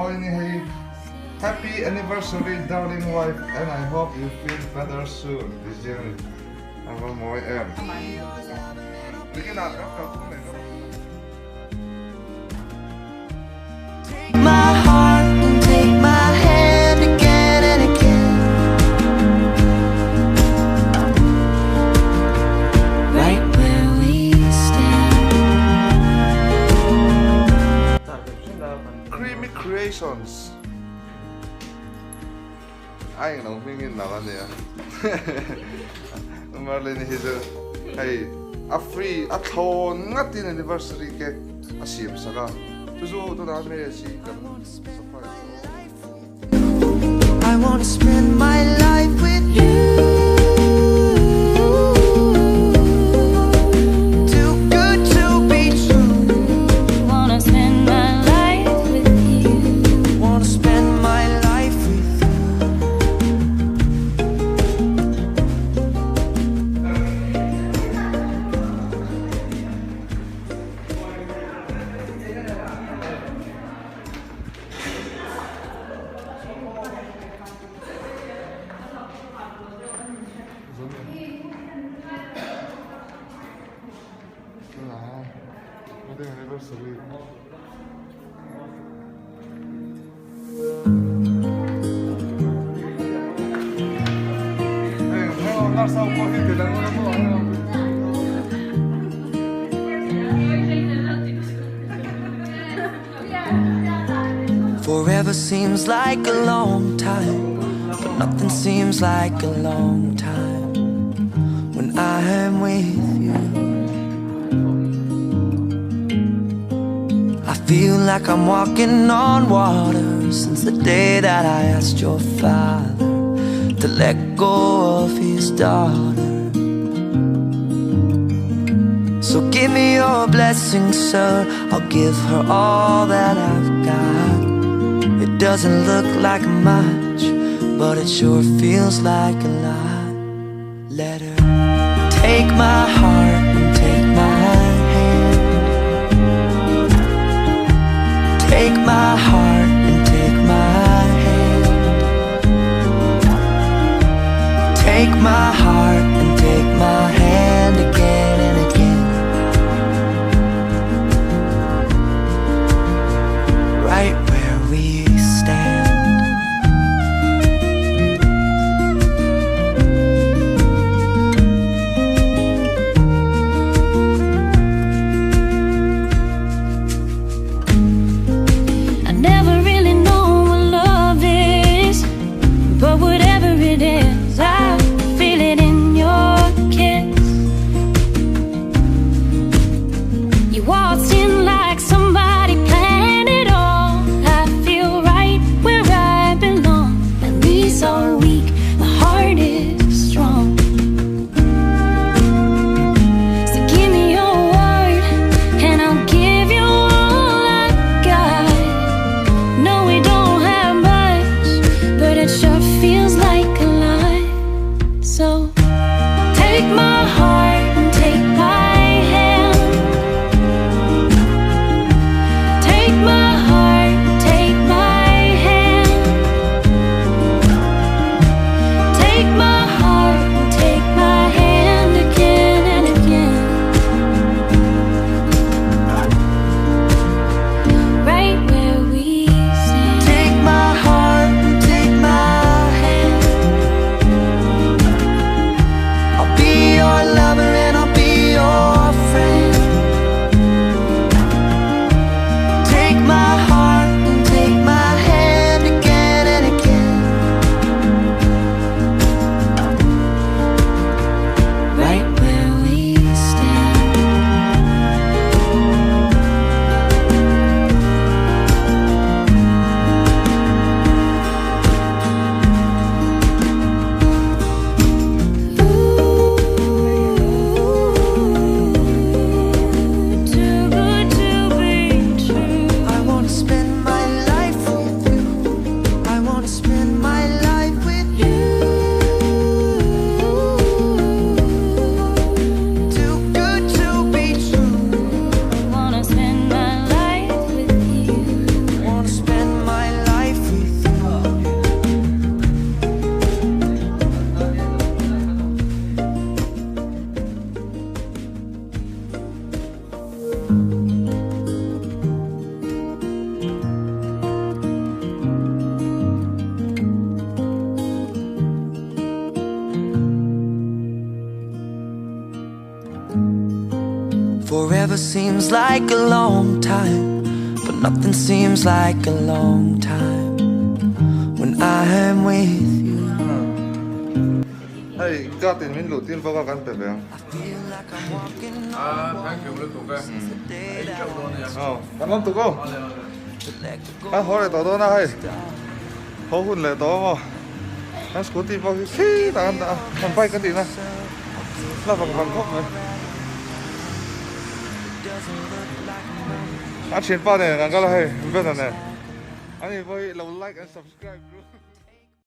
Inneih. Happy anniversary, darling wife, and I hope you feel better soon this year. Have a more air. Take my heart and take my hand again and again. Right where we stand. Creamy creations. Ai nấu mình in nào nè. Mà lên thì giờ hay a free a thon ngắt tin anniversary ke a sim saka. Tu tu na me si kam surprise. I want to spend my life with you. Too good to be true. Wanna spend my life with you. Want to spend my life with you. Wedding anniversary. Forever seems like a long time, but nothing seems like a long time when I am with you. I feel like I'm walking on water since the day that I asked your father to let go of his daughter. So give me your blessing, sir. I'll give her all that I've got. It doesn't look like much, but it sure feels like a lot. Let her take my heart and take my hand. Take my heart and take my hand. Take my heart and take my hand again and again. Right where we stand. I Forever seems like a long time, but nothing seems like a long time when I am with you. Hey, got in min lutin pa ka kan pe bang. Thank you, look okay. Oh, kan lam tu ko. Kan ho le to do na hai. Ho hun le to mo. Kan scooty pa ki ta kan pai kan ti na. La bang bang khop me. Anh chuyển bao này là cái này, biết rồi này. Anh ơi, like and subscribe.